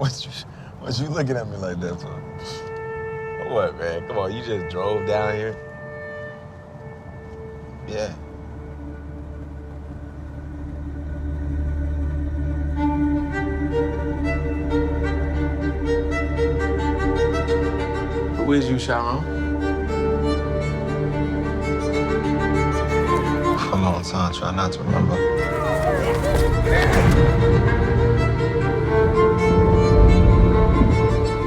What you looking at me like that for? What, man? Come on, you just drove down here? Yeah. Who is you, Sharon? For a long time, try not to remember.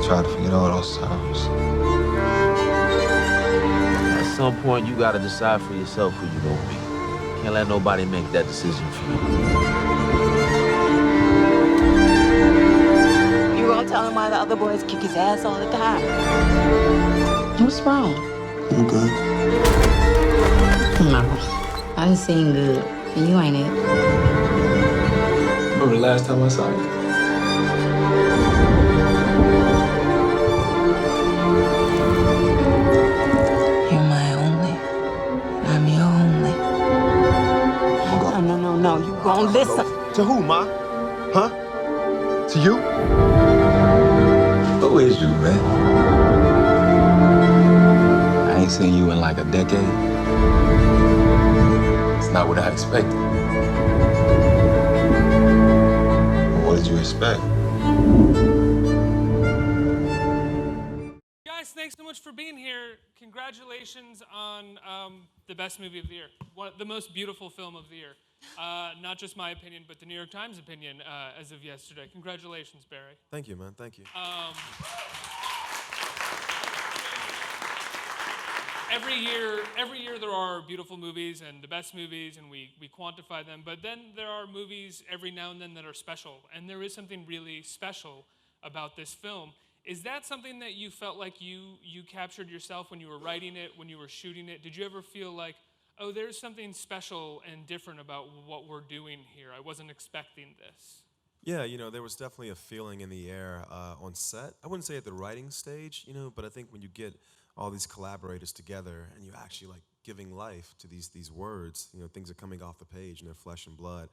Try to forget all those times. At some point, you gotta decide for yourself who you gonna be. Can't let nobody make that decision for you. You gonna tell him why the other boys kick his ass all the time? What's wrong? I'm good. No, I done seen good, and you ain't it. Remember the last time I saw you? You're my only. I'm your only. No, you gonna listen. To who, Ma? Huh? To you? Who is you, man? I ain't seen you in like a decade. It's not what I expected. What did you expect? Guys, thanks so much for being here. Congratulations on the best movie of the year, the most beautiful film of the year. Not just my opinion, but the New York Times opinion as of yesterday. Congratulations, Barry. Thank you, man. Thank you. Every year there are beautiful movies and the best movies, and we quantify them. But then there are movies every now and then that are special, and there is something really special about this film. Is that something that you felt like you captured yourself when you were writing it, when you were shooting it? Did you ever feel like, oh, there's something special and different about what we're doing here? I wasn't expecting this. Yeah, there was definitely a feeling in the air on set. I wouldn't say at the writing stage, but I think when you get all these collaborators together and you actually like giving life to these words, things are coming off the page and they're flesh and blood.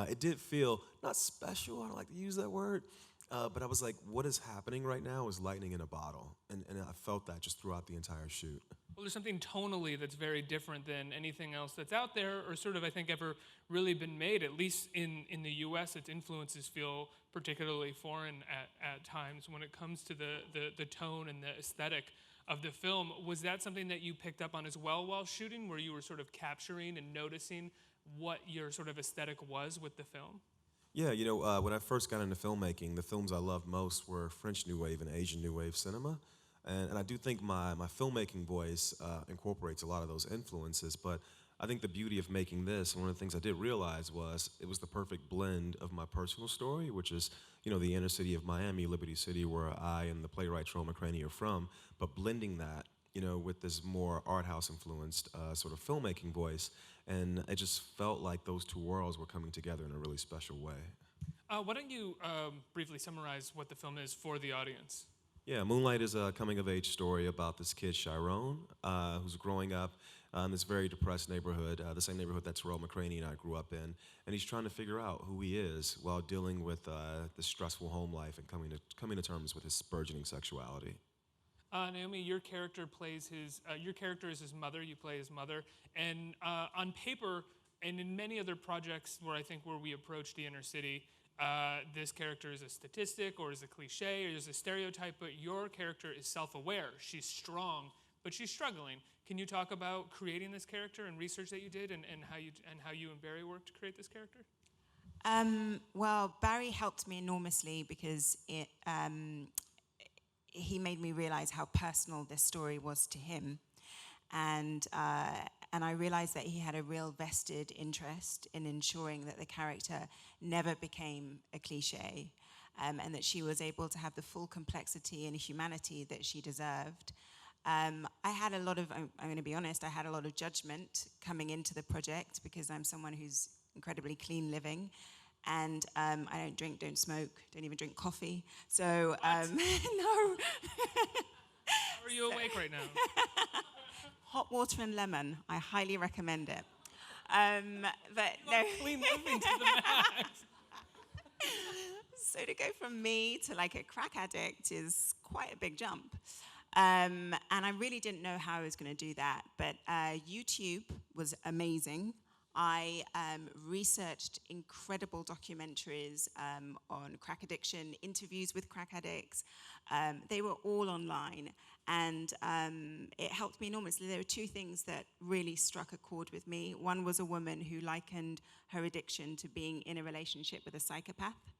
It did feel not special, I don't like to use that word, but I was like, what is happening right now is lightning in a bottle. And I felt that just throughout the entire shoot. Well, there's something tonally that's very different than anything else that's out there or sort of, I think, ever really been made. At least in the U.S., its influences feel particularly foreign at times when it comes to the tone and the aesthetic of the film. Was that something that you picked up on as well while shooting, where you were sort of capturing and noticing what your sort of aesthetic was with the film? Yeah, when I first got into filmmaking, the films I loved most were French New Wave and Asian New Wave cinema. And I do think my filmmaking voice incorporates a lot of those influences, but I think the beauty of making this, and one of the things I did realize was it was the perfect blend of my personal story, which is, the inner city of Miami, Liberty City, where I and the playwright Terrell McCraney are from, but blending that, with this more art house influenced sort of filmmaking voice, and it just felt like those two worlds were coming together in a really special way. Why don't you briefly summarize what the film is for the audience? Yeah, Moonlight is a coming-of-age story about this kid, Chiron, who's growing up in this very depressed neighborhood, the same neighborhood that Terrell McCraney and I grew up in, and he's trying to figure out who he is while dealing with this stressful home life and coming to terms with his burgeoning sexuality. Naomie, your character is his mother. You play his mother, and on paper, and in many other projects where we approach the inner city, this character is a statistic or is a cliche or is a stereotype, but your character is self-aware. She's strong, but she's struggling. Can you talk about creating this character and research that you did and how you and Barry worked to create this character? Well, Barry helped me enormously because he made me realize how personal this story was to him. And I realized that he had a real vested interest in ensuring that the character never became a cliche, and that she was able to have the full complexity and humanity that she deserved. I had a lot of, I'm going to be honest, I had a lot of judgment coming into the project because I'm someone who's incredibly clean living. And I don't drink, don't smoke, don't even drink coffee. So, no. How are you awake right now? Hot water and lemon. I highly recommend it. But no. Clean living to the max. So to go from me to like a crack addict is quite a big jump. And I really didn't know how I was going to do that. But YouTube was amazing. I researched incredible documentaries on crack addiction, interviews with crack addicts. They were all online, and it helped me enormously. There were two things that really struck a chord with me. One was a woman who likened her addiction to being in a relationship with a psychopath.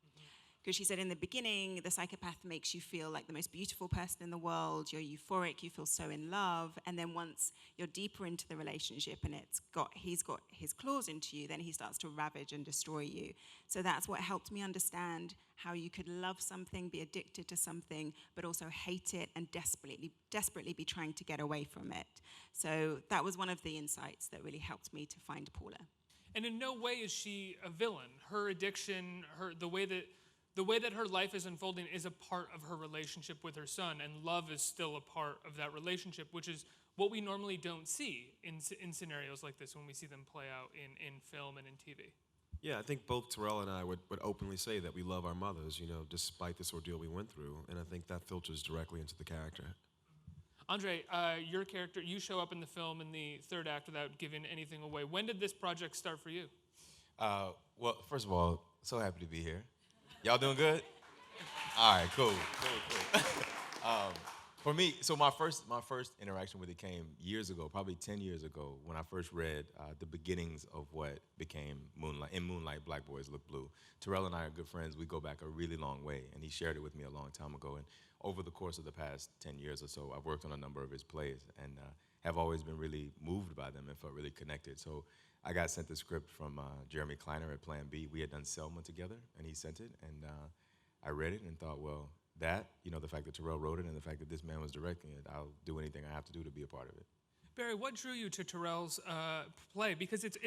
Because she said in the beginning, the psychopath makes you feel like the most beautiful person in the world, you're euphoric, you feel so in love, and then once you're deeper into the relationship and he's got his claws into you, then he starts to ravage and destroy you. So that's what helped me understand how you could love something, be addicted to something, but also hate it and desperately be trying to get away from it. So that was one of the insights that really helped me to find Paula. And in no way is she a villain. Her addiction, the way that her life is unfolding is a part of her relationship with her son, and love is still a part of that relationship, which is what we normally don't see in scenarios like this when we see them play out in film and in TV. Yeah, I think both Terrell and I would openly say that we love our mothers, despite this ordeal we went through, and I think that filters directly into the character. Andre, your character, you show up in the film in the third act without giving anything away. When did this project start for you? Well, first of all, so happy to be here. Y'all doing good? All right, cool. For me, so my first interaction with it came years ago, probably 10 years ago, when I first read the beginnings of what became Moonlight. In Moonlight, Black Boys Look Blue. Terrell and I are good friends. We go back a really long way, and he shared it with me a long time ago. And over the course of the past 10 years or so, I've worked on a number of his plays and have always been really moved by them and felt really connected. So I got sent the script from Jeremy Kleiner at Plan B. We had done Selma together, and he sent it, and I read it and thought, well, the fact that Terrell wrote it and the fact that this man was directing it, I'll do anything I have to do to be a part of it. Barry, what drew you to Terrell's play? Because it's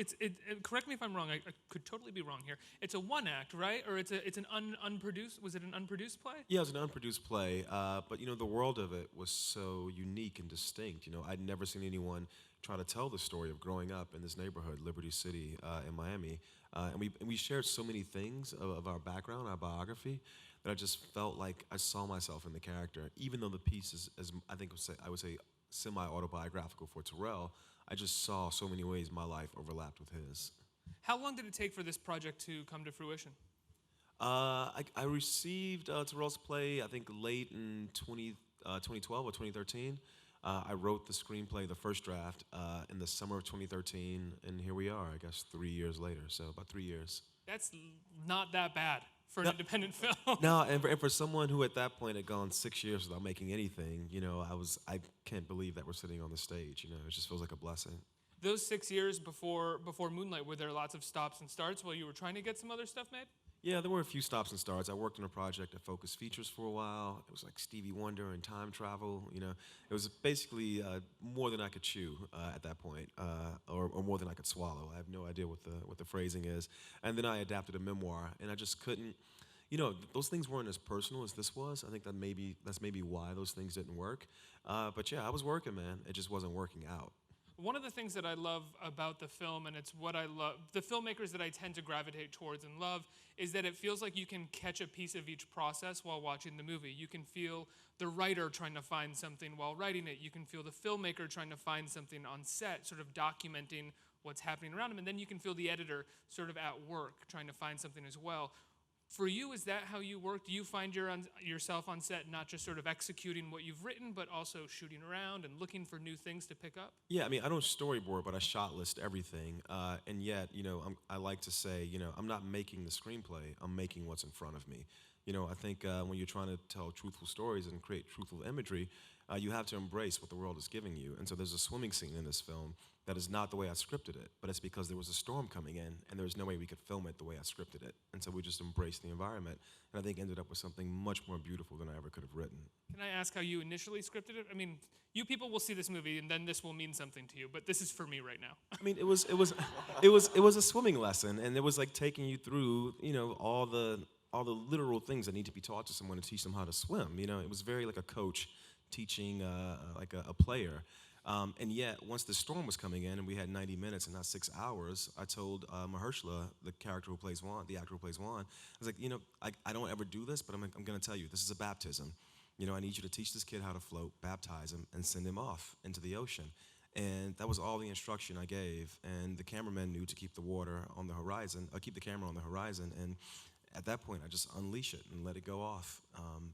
correct me if I'm wrong, I could totally be wrong here. It's a one act, right? Or it's an unproduced, was it an unproduced play? Yeah, it was an unproduced play, but the world of it was so unique and distinct. I'd never seen anyone try to tell the story of growing up in this neighborhood, Liberty City in Miami. And we shared so many things of our background, our biography, that I just felt like I saw myself in the character. Even though the piece is I would say semi-autobiographical for Terrell, I just saw so many ways my life overlapped with his. How long did it take for this project to come to fruition? I received Terrell's play, I think, late in 2012 or 2013. I wrote the screenplay, the first draft, in the summer of 2013, and here we are, I guess, 3 years later, so about 3 years. That's not that bad for an independent film. No, and for someone who at that point had gone 6 years without making anything, I can't believe that we're sitting on the stage, it just feels like a blessing. Those 6 years before Moonlight, were there lots of stops and starts while you were trying to get some other stuff made? Yeah, there were a few stops and starts. I worked on a project at Focus Features for a while. It was like Stevie Wonder and time travel. It was basically more than I could chew at that point, or more than I could swallow. I have no idea what the phrasing is. And then I adapted a memoir, and I just couldn't. Those things weren't as personal as this was. I think that's maybe why those things didn't work. But yeah, I was working, man. It just wasn't working out. One of the things that I love about the film, and it's what I love, the filmmakers that I tend to gravitate towards and love, is that it feels like you can catch a piece of each process while watching the movie. You can feel the writer trying to find something while writing it. You can feel the filmmaker trying to find something on set, sort of documenting what's happening around him. And then you can feel the editor sort of at work trying to find something as well. For you, is that how you work? Do you find yourself on set not just sort of executing what you've written, but also shooting around and looking for new things to pick up? Yeah, I don't storyboard, but I shot list everything. And yet, I like to say, I'm not making the screenplay, I'm making what's in front of me. I think when you're trying to tell truthful stories and create truthful imagery, you have to embrace what the world is giving you. And so there's a swimming scene in this film that is not the way I scripted it, but it's because there was a storm coming in, and there was no way we could film it the way I scripted it. And so we just embraced the environment, and I think ended up with something much more beautiful than I ever could have written. Can I ask how you initially scripted it? You people will see this movie, and then this will mean something to you, but this is for me right now. It was a swimming lesson, and it was like taking you through, all the literal things that need to be taught to someone to teach them how to swim. It was very like a coach teaching like a player. And yet, once the storm was coming in and we had 90 minutes and not 6 hours, I told Mahershala, the character who plays Juan, the actor who plays Juan, I was like, you know, I don't ever do this, but I'm going to tell you, this is a baptism. You know, I need you to teach this kid how to float, baptize him, and send him off into the ocean. And that was all the instruction I gave. And the cameraman knew to keep the water on the horizon, keep the camera on the horizon. And at that point, I just unleash it and let it go off.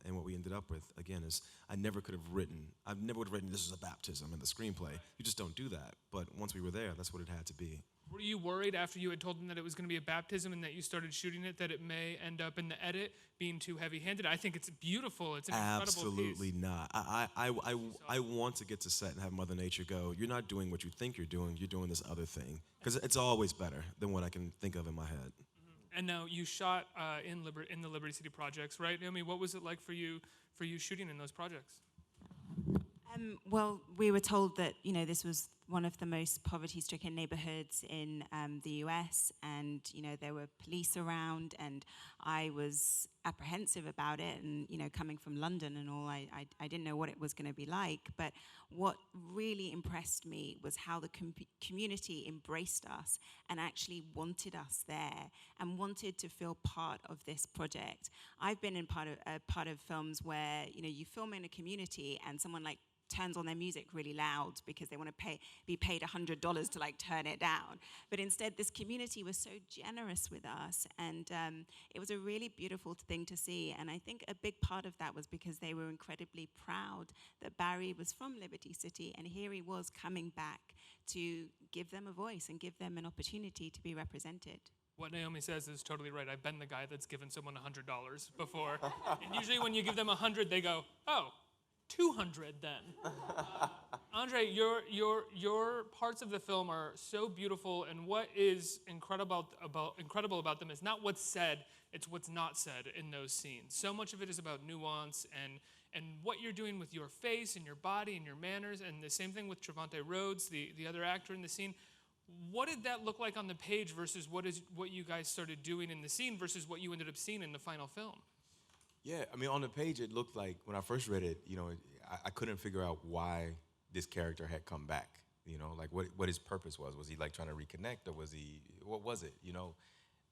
And what we ended up with, again, is I never would have written this is a baptism in the screenplay. You just don't do that. But once we were there, that's what it had to be. Were you worried after you had told them that it was going to be a baptism and that you started shooting it that it may end up in the edit being too heavy-handed? I think it's beautiful. It's an incredible piece. Absolutely not. I want to get to set and have Mother Nature go, you're not doing what you think you're doing this other thing. Because it's always better than what I can think of in my head. And now you shot in the Liberty City projects, right? Naomie, what was it like for you shooting in those projects? Well, we were told that, you know, this was one of the most poverty-stricken neighborhoods in the US, and, you know, there were police around, and I was apprehensive about it, and, you know, coming from London and all, I didn't know what it was going to be like, but what really impressed me was how the community embraced us and actually wanted us there and wanted to feel part of this project. I've been in part of films where, you know, you film in a community and someone like turns on their music really loud because they want to be paid $100 to like turn it down. But instead, this community was so generous with us, and it was a really beautiful thing to see. And I think a big part of that was because they were incredibly proud that Barry was from Liberty City, and here he was coming back to give them a voice and give them an opportunity to be represented. What Naomie says is totally right. I've been the guy that's given someone $100 before. And usually when you give them 100, they go, oh, 200 then. Andre, your parts of the film are so beautiful, and what is incredible about them is not what's said, it's what's not said in those scenes. So much of it is about nuance and what you're doing with your face and your body and your manners, and the same thing with Trevante Rhodes, the other actor in the scene. What did that look like on the page versus what you guys started doing in the scene versus what you ended up seeing in the final film? Yeah, I mean, on the page, it looked like, when I first read it, you know, I couldn't figure out why this character had come back, you know, like what his purpose was. Was he like trying to reconnect, or what was it, you know?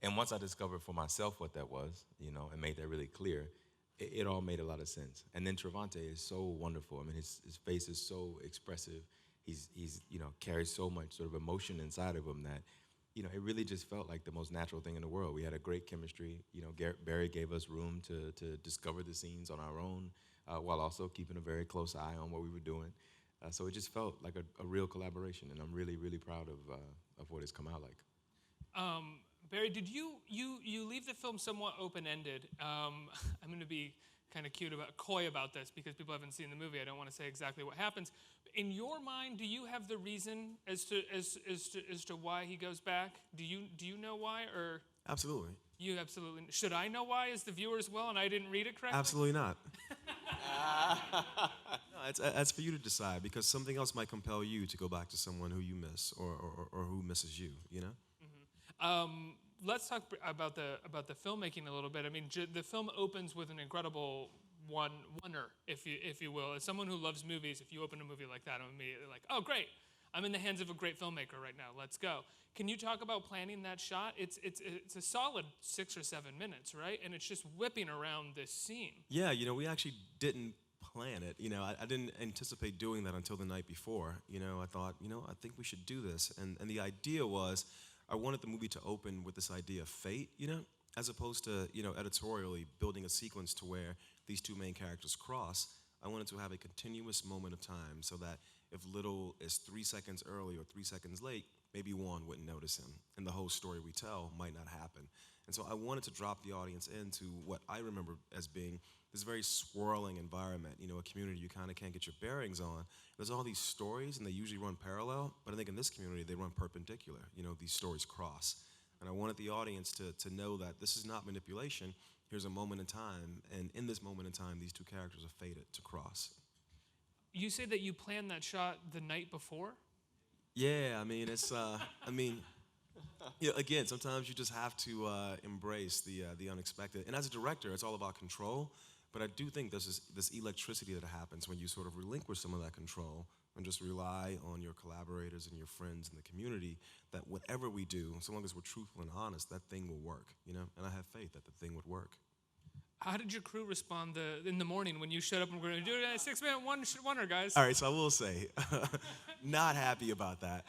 And once I discovered for myself what that was, you know, and made that really clear, it all made a lot of sense. And then Trevante is so wonderful. I mean, his face is so expressive. He's you know, carries so much sort of emotion inside of him that, you know, it really just felt like the most natural thing in the world. We had a great chemistry. You know, Barry gave us room to discover the scenes on our own, while also keeping a very close eye on what we were doing. So it just felt like a real collaboration, and I'm really, really proud of what it's come out like. Barry, did you leave the film somewhat open-ended? I'm going to be kind of coy about this because people haven't seen the movie. I don't want to say exactly what happens. In your mind, do you have the reason as to why he goes back? Do you know why, or? Absolutely. You absolutely. Should I know why as the viewer as well, and I didn't read it correctly? Absolutely not. No, it's for you to decide, because something else might compel you to go back to someone who you miss or who misses you, you know? Mm-hmm. Let's talk about the filmmaking a little bit. I mean, the film opens with an incredible oneer, if you will. As someone who loves movies, if you open a movie like that, I'm immediately like, oh, great. I'm in the hands of a great filmmaker right now. Let's go. Can you talk about planning that shot? It's a solid 6 or 7 minutes, right? And it's just whipping around this scene. Yeah, you know, we actually didn't plan it. You know, I didn't anticipate doing that until the night before. You know, I thought, you know, I think we should do this. And the idea was, I wanted the movie to open with this idea of fate, you know, as opposed to, you know, editorially building a sequence to where these two main characters cross. I wanted to have a continuous moment of time so that if little as 3 seconds early or 3 seconds late, maybe one wouldn't notice him, and the whole story we tell might not happen. And so I wanted to drop the audience into what I remember as being this very swirling environment, you know, a community you kind of can't get your bearings on. There's all these stories, and they usually run parallel, but I think in this community, they run perpendicular. You know, these stories cross. And I wanted the audience to know that this is not manipulation. Here's a moment in time, and in this moment in time, these two characters are fated to cross. You say that you planned that shot the night before? Yeah, I mean, it's, you know, again, sometimes you just have to embrace the unexpected. And as a director, it's all about control. But I do think there's this electricity that happens when you sort of relinquish some of that control and just rely on your collaborators and your friends in the community, that whatever we do, so long as we're truthful and honest, that thing will work, you know? And I have faith that the thing would work. How did your crew respond in the morning when you showed up and we're going to do it a 6-minute wonder, guys? All right, so I will say, not happy about that.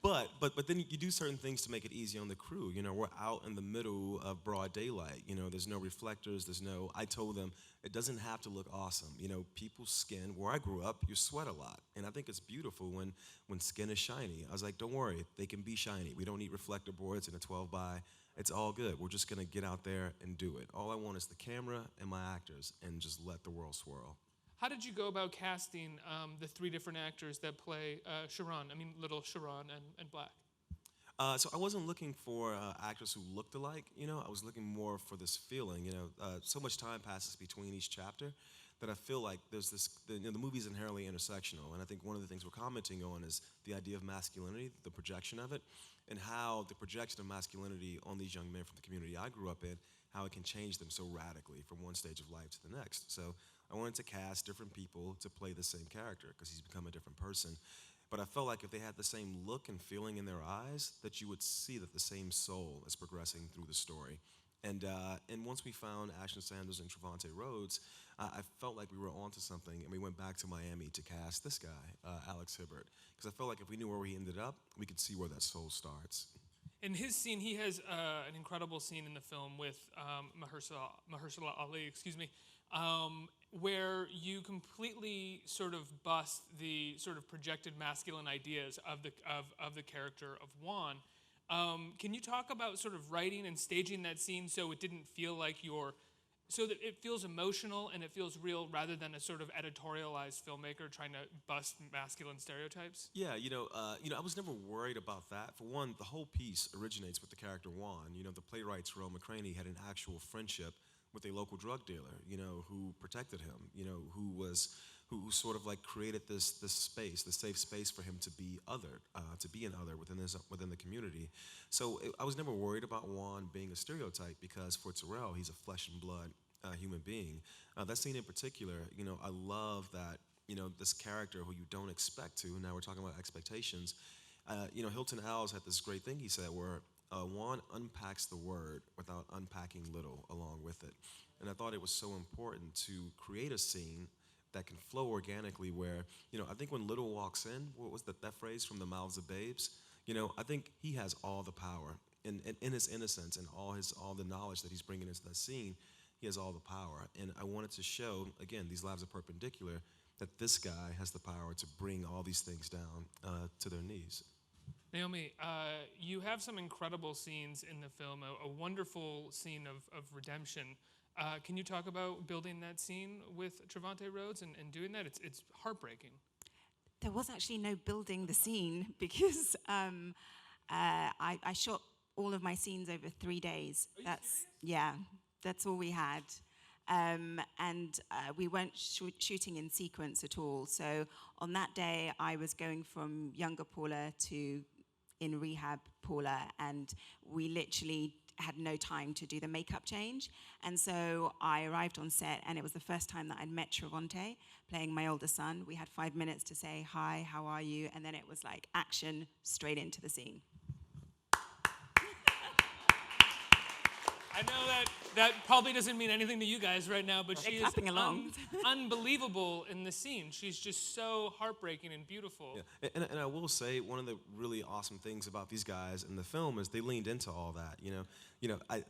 But then you do certain things to make it easy on the crew. You know, we're out in the middle of broad daylight. You know, there's no reflectors. I told them it doesn't have to look awesome. You know, people's skin, where I grew up, you sweat a lot. And I think it's beautiful when skin is shiny. I was like, don't worry, they can be shiny. We don't need reflector boards and a 12 by. It's all good. We're just going to get out there and do it. All I want is the camera and my actors and just let the world swirl. How did you go about casting the 3 different actors that play Sharon? I mean, little Sharon and Black. So I wasn't looking for actors who looked alike. You know, I was looking more for this feeling. You know, so much time passes between each chapter that I feel like there's this. The movie's inherently intersectional, and I think one of the things we're commenting on is the idea of masculinity, the projection of it, and how the projection of masculinity on these young men from the community I grew up in, how it can change them so radically from one stage of life to the next. So I wanted to cast different people to play the same character because he's become a different person. But I felt like if they had the same look and feeling in their eyes, that you would see that the same soul is progressing through the story. And once we found Ashton Sanders and Trevante Rhodes, I felt like we were onto something, and we went back to Miami to cast this guy, Alex Hibbert, because I felt like if we knew where he ended up, we could see where that soul starts. In his scene, he has an incredible scene in the film with Mahershala Ali, where you completely sort of bust the sort of projected masculine ideas of the character of Juan. Can you talk about sort of writing and staging that scene so it didn't feel like so that it feels emotional and it feels real rather than a sort of editorialized filmmaker trying to bust masculine stereotypes? Yeah, I was never worried about that. For one, the whole piece originates with the character Juan. You know, the playwright Terrell McCraney had an actual friendship with a local drug dealer, you know, who protected him, you know, who sort of like created this space, the safe space for him to be othered, to be an other within the community. So I was never worried about Juan being a stereotype because for Terrell, he's a flesh and blood human being. That scene in particular, you know, I love that, you know, this character who you don't expect to. Now we're talking about expectations. You know, Hilton Howes had this great thing he said where Juan unpacks the word without unpacking little along with it. And I thought it was so important to create a scene that can flow organically where, you know, I think when Little walks in, what was that phrase, from the mouths of babes? You know, I think he has all the power. In his innocence and all the knowledge that he's bringing into that scene, he has all the power. And I wanted to show, again, these lives are perpendicular, that this guy has the power to bring all these things down to their knees. Naomie, you have some incredible scenes in the film, a wonderful scene of redemption. Can you talk about building that scene with Trevante Rhodes and doing that? It's heartbreaking. There was actually no building the scene because I shot all of my scenes over 3 days. That's all we had. We weren't shooting in sequence at all. So on that day, I was going from younger Paula to in rehab Paula, and we literally had no time to do the makeup change. And so I arrived on set, and it was the first time that I'd met Trevante, playing my older son. We had 5 minutes to say, hi, how are you? And then it was like action, straight into the scene. I know that probably doesn't mean anything to you guys right now, but she is unbelievable in the scene. She's just so heartbreaking and beautiful. Yeah. And I will say one of the really awesome things about these guys in the film is they leaned into all that.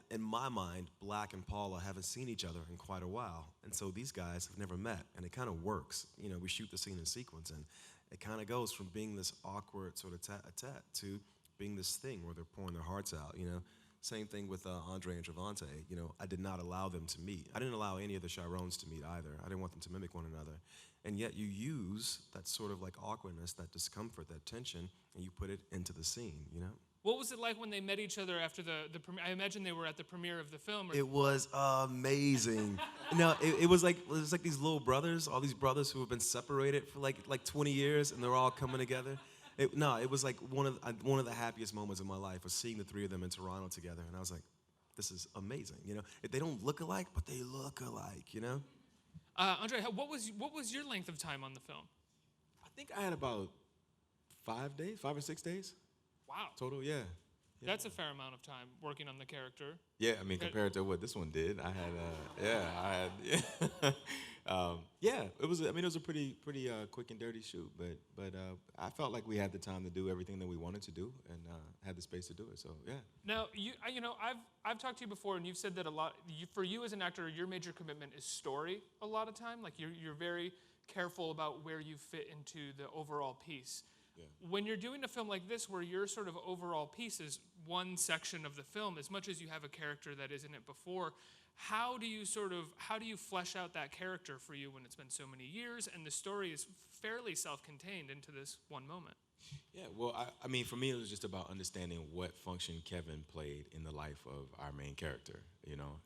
In my mind, Black and Paula haven't seen each other in quite a while, and so these guys have never met, and it kind of works. You know, we shoot the scene in sequence, and it kind of goes from being this awkward sort of tete-a-tete to being this thing where they're pouring their hearts out. You know. Same thing with Andre and Trevante. You know, I did not allow them to meet. I didn't allow any of the Chirons to meet either. I didn't want them to mimic one another. And yet you use that sort of like awkwardness, that discomfort, that tension, and you put it into the scene, you know? What was it like when they met each other after the premiere? I imagine they were at the premiere of the film. It was amazing. It was like these little brothers, all these brothers who have been separated for like 20 years, and they're all coming together. It was like one of the happiest moments of my life was seeing the three of them in Toronto together, and I was like, this is amazing. You know, they don't look alike, but they look alike. You know. Andre, what was your length of time on the film? I think I had about 5 or 6 days Wow. total. Yeah. That's a fair amount of time working on the character. Yeah, I mean, compared to what this one did, I had, it was. I mean, it was a pretty quick and dirty shoot, but I felt like we had the time to do everything that we wanted to do, and had the space to do it. So yeah. Now, I've talked to you before, and you've said that a lot. For you as an actor, your major commitment is story. A lot of time, like you're very careful about where you fit into the overall piece. Yeah. When you're doing a film like this, where your sort of overall piece is one section of the film, as much as you have a character that isn't it before, how do you flesh out that character for you when it's been so many years and the story is fairly self-contained into this one moment? Yeah, well, I mean, for me, it was just about understanding what function Kevin played in the life of our main character,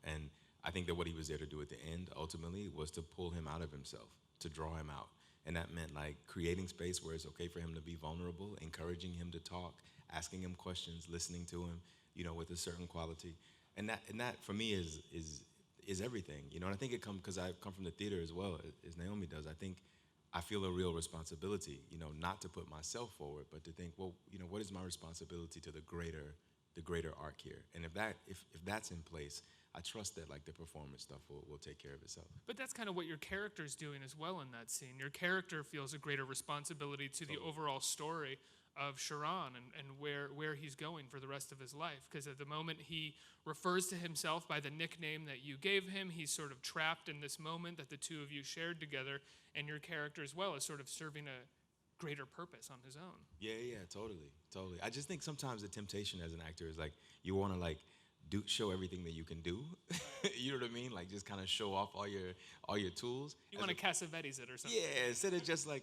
and I think that what he was there to do at the end, ultimately, was to pull him out of himself, to draw him out. And that meant like creating space where it's okay for him to be vulnerable, encouraging him to talk, asking him questions, listening to him, with a certain quality. And that for me is everything, And I think it comes because I come from the theater as well as Naomie does. I think I feel a real responsibility, not to put myself forward, but to think, well, what is my responsibility to the greater arc here? And if that's in place, I trust that like the performance stuff will take care of itself. But that's kind of what your character's doing as well in that scene. Your character feels a greater responsibility to the overall story of Sharon and where he's going for the rest of his life. Because at the moment he refers to himself by the nickname that you gave him, he's sort of trapped in this moment that the two of you shared together, and your character as well is sort of serving a greater purpose on his own. Yeah, totally. I just think sometimes the temptation as an actor is like you want to like show everything that you can do. You know what I mean? Like just kind of show off all your tools. You want to Cassavetes it or something. Yeah, instead of just like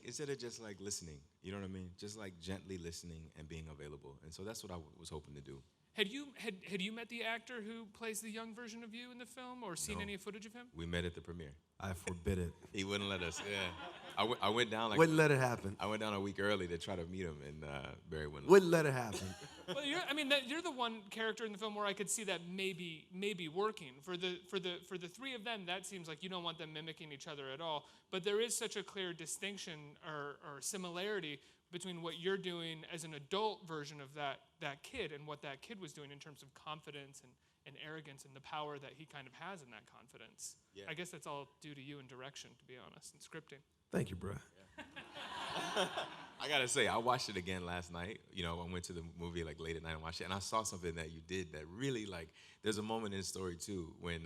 listening. You know what I mean? Just like gently listening and being available. And so that's what I was hoping to do. Had you met the actor who plays the young version of you in the film, or seen any footage of him? We met at the premiere. I forbid it. He wouldn't let us. Yeah, I went down like Wouldn't let it happen. I went down a week early to try to meet him, and Barry wouldn't. Wouldn't let it happen. Well, you're the one character in the film where I could see that maybe working. For the three of them, that seems like you don't want them mimicking each other at all. But there is such a clear distinction or similarity between what you're doing as an adult version of that kid and what that kid was doing in terms of confidence and arrogance and the power that he kind of has in that confidence. Yeah. I guess that's all due to you and direction, to be honest, and scripting. Thank you, bro. Yeah. I gotta say, I watched it again last night. I went to the movie like late at night and watched it, and I saw something that you did that really like. There's a moment in the story too when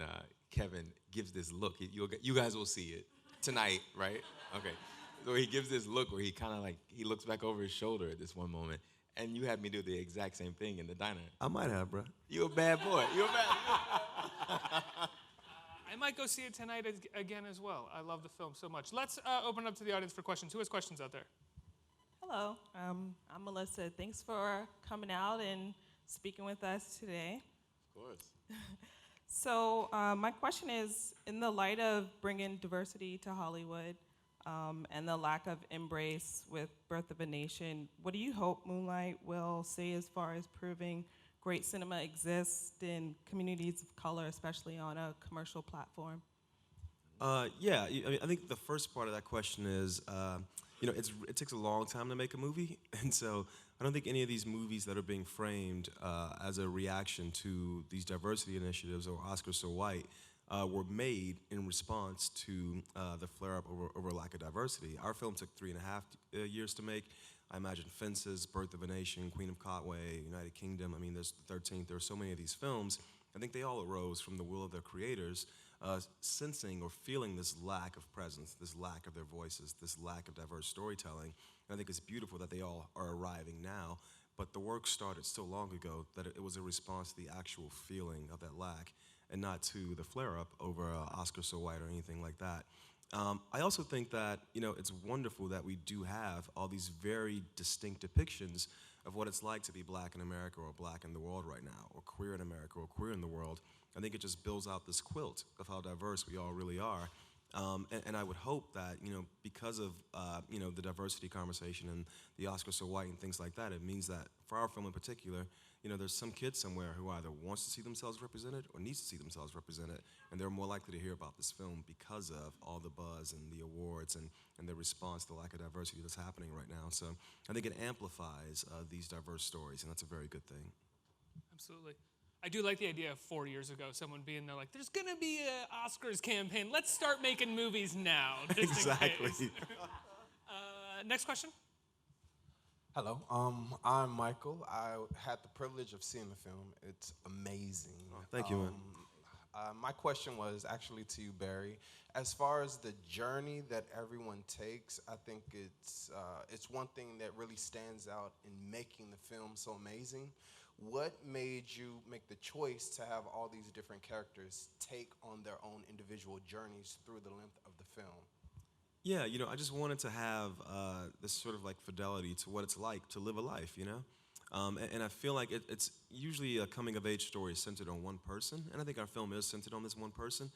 Kevin gives this look. You guys will see it tonight, right? Okay. So he gives this look where he kind of like he looks back over his shoulder at this one moment, and you had me do the exact same thing in the diner. I might have, bro. You a bad boy. You a bad boy. I might go see it tonight again as well. I love the film so much. Let's open up to the audience for questions. Who has questions out there? Hello, I'm Melissa. Thanks for coming out and speaking with us today. Of course. So my question is, in the light of bringing diversity to Hollywood and the lack of embrace with Birth of a Nation, what do you hope Moonlight will say as far as proving great cinema exists in communities of color, especially on a commercial platform? I think the first part of that question is, it takes a long time to make a movie, and so I don't think any of these movies that are being framed as a reaction to these diversity initiatives or Oscars So White were made in response to the flare-up over lack of diversity. Our film took 3.5 years to make. I imagine Fences, Birth of a Nation, Queen of Katwe, United Kingdom. I mean, there's the 13th. There are so many of these films. I think they all arose from the will of their creators, sensing or feeling this lack of presence, this lack of their voices, this lack of diverse storytelling. And I think it's beautiful that they all are arriving now, but the work started so long ago that it was a response to the actual feeling of that lack and not to the flare-up over Oscar So White or anything like that. I also think that, it's wonderful that we do have all these very distinct depictions of what it's like to be black in America or black in the world right now, or queer in America or queer in the world. I think it just builds out this quilt of how diverse we all really are. And I would hope that, because of, the diversity conversation and the Oscars so white and things like that, it means that for our film in particular, there's some kid somewhere who either wants to see themselves represented or needs to see themselves represented, and they're more likely to hear about this film because of all the buzz and the awards and the response to the lack of diversity that's happening right now. So I think it amplifies these diverse stories, and that's a very good thing. Absolutely. I do like the idea of 4 years ago, someone being there like, there's going to be an Oscars campaign. Let's start making movies now. Exactly. Next question. Hello, I'm Michael. I had the privilege of seeing the film. It's amazing. Oh, thank you, man. My question was actually to you, Barry. As far as the journey that everyone takes, I think it's one thing that really stands out in making the film so amazing. What made you make the choice to have all these different characters take on their own individual journeys through the length of the film? Yeah, I just wanted to have this sort of like fidelity to what it's like to live a life, and I feel like it's usually a coming-of-age story centered on one person, and I think our film is centered on this one person,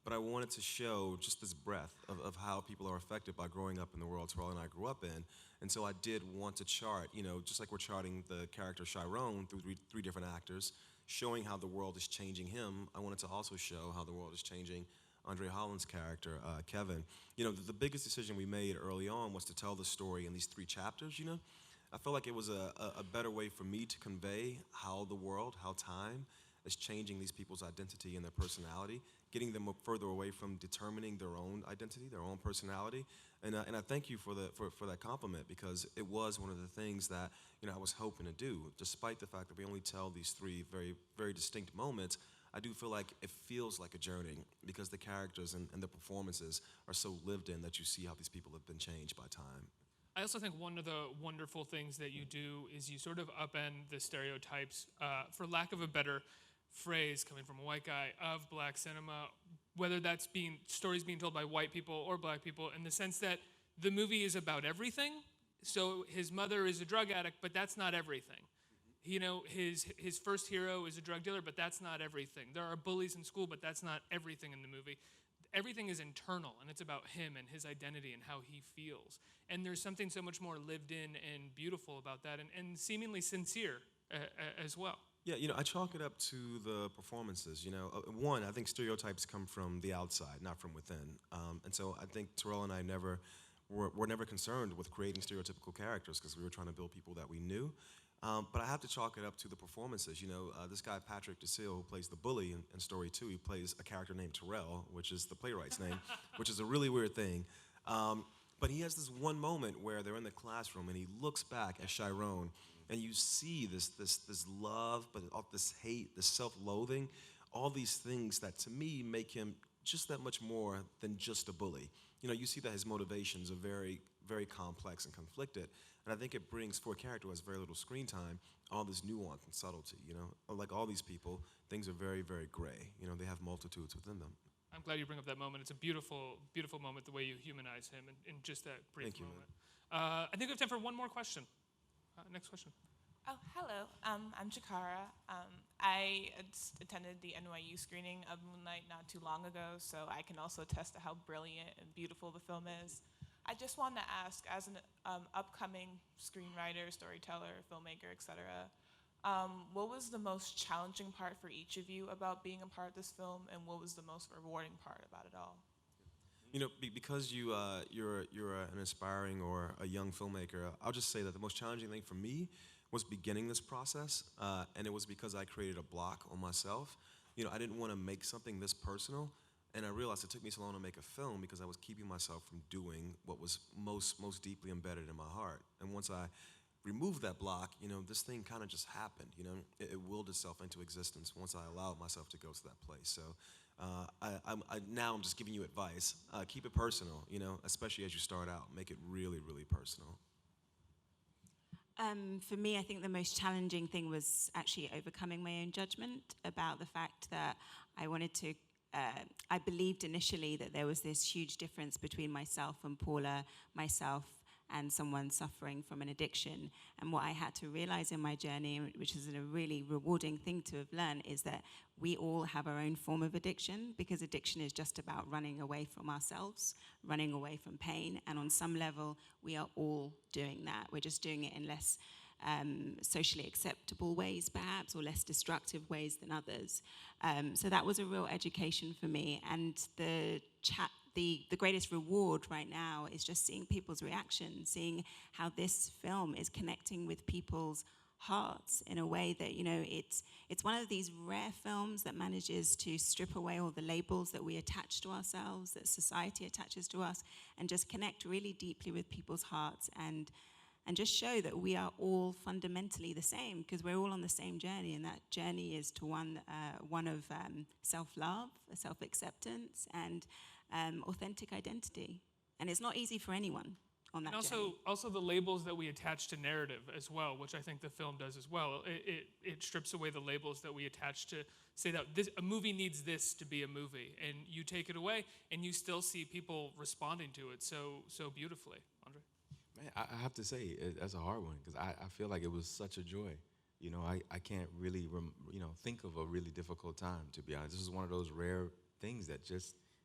but I wanted to show just this breadth of how people are affected by growing up in the world Terrell and I grew up in, and so I did want to chart, just like we're charting the character Chiron through three different actors, showing how the world is changing him. I wanted to also show how the world is changing Andre Holland's character, Kevin. The biggest decision we made early on was to tell the story in these 3 chapters, I felt like it was a better way for me to convey how the world, how time is changing these people's identity and their personality, getting them further away from determining their own identity, their own personality. And I thank you for that compliment, because it was one of the things that I was hoping to do. Despite the fact that we only tell these 3 very, very distinct moments, I do feel like it feels like a journey, because the characters and the performances are so lived in that you see how these people have been changed by time. I also think one of the wonderful things that you do is you sort of upend the stereotypes, for lack of a better phrase coming from a white guy, of black cinema, whether that's stories being told by white people or black people, in the sense that the movie is about everything. So his mother is a drug addict, but that's not everything. His first hero is a drug dealer, but that's not everything. There are bullies in school, but that's not everything in the movie. Everything is internal, and it's about him and his identity and how he feels. And there's something so much more lived in and beautiful about that, and seemingly sincere as well. Yeah, I chalk it up to the performances. One, I think stereotypes come from the outside, not from within. And so I think Terrell and I were never concerned with creating stereotypical characters, because we were trying to build people that we knew. But I have to chalk it up to the performances. This guy, Patrick DeSille, who plays the bully in Story 2, he plays a character named Terrell, which is the playwright's name, which is a really weird thing. But he has this one moment where they're in the classroom, and he looks back at Chiron, and you see this love, but all this hate, this self-loathing, all these things that, to me, make him just that much more than just a bully. You see that his motivations are very, very complex and conflicted. And I think it brings, for a character who has very little screen time, all this nuance and subtlety, Like all these people, things are very, very gray. They have multitudes within them. I'm glad you bring up that moment. It's a beautiful, beautiful moment, the way you humanize him in just that brief moment. I think we have time for one more question. Next question. Oh, hello. I'm Jakara. I attended the NYU screening of Moonlight not too long ago, so I can also attest to how brilliant and beautiful the film is. I just wanted to ask, as an upcoming screenwriter, storyteller, filmmaker, etc., what was the most challenging part for each of you about being a part of this film, and what was the most rewarding part about it all? Because you're an aspiring or a young filmmaker, I'll just say that the most challenging thing for me was beginning this process, and it was because I created a block on myself. I didn't want to make something this personal, and I realized it took me so long to make a film because I was keeping myself from doing what was most deeply embedded in my heart. And once I removed that block, this thing kind of just happened. It willed itself into existence once I allowed myself to go to that place. So now I'm just giving you advice. Keep it personal, especially as you start out. Make it really, really personal. For me, I think the most challenging thing was actually overcoming my own judgment about the fact that I wanted to, I believed initially that there was this huge difference between myself and Paula, myself and someone suffering from an addiction. And what I had to realize in my journey, which is a really rewarding thing to have learned, is that we all have our own form of addiction, because addiction is just about running away from ourselves, running away from pain. And on some level, we are all doing that. We're just doing it in less socially acceptable ways, perhaps, or less destructive ways than others. So that was a real education for me. And the greatest reward right now is just seeing people's reaction, seeing how this film is connecting with people's hearts in a way that, you know, it's one of these rare films that manages to strip away all the labels that we attach to ourselves, that society attaches to us, and just connect really deeply with people's hearts and just show that we are all fundamentally the same, because we're all on the same journey, and that journey is to one of self-love, self-acceptance, and authentic identity. And it's not easy for anyone on that journey. Also the labels that we attach to narrative as well, which I think the film does as well. It strips away the labels that we attach to say that a movie needs this to be a movie, and you take it away, and you still see people responding to it so beautifully. Andre? Man, I have to say, that's a hard one, because I feel like it was such a joy. You know, I can't really, think of a really difficult time, to be honest. This is one of those rare things that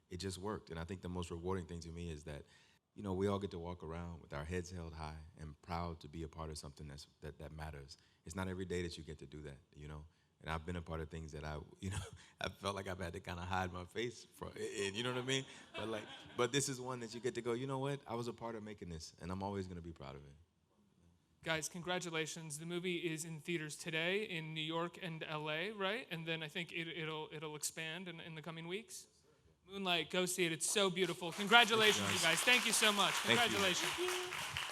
it just worked. And I think the most rewarding thing to me is that, you know, we all get to walk around with our heads held high and proud to be a part of something that matters. It's not every day that you get to do that, you know. And I've been a part of things that I felt like I've had to kind of hide my face from, and you know what I mean? But this is one that you get to go, you know what? I was a part of making this, and I'm always going to be proud of it. Guys, congratulations. The movie is in theaters today in New York and LA, right? And then I think it'll expand in the coming weeks. Moonlight, go see it. It's so beautiful. Congratulations, you guys. Thank you so much. Congratulations. Thank you.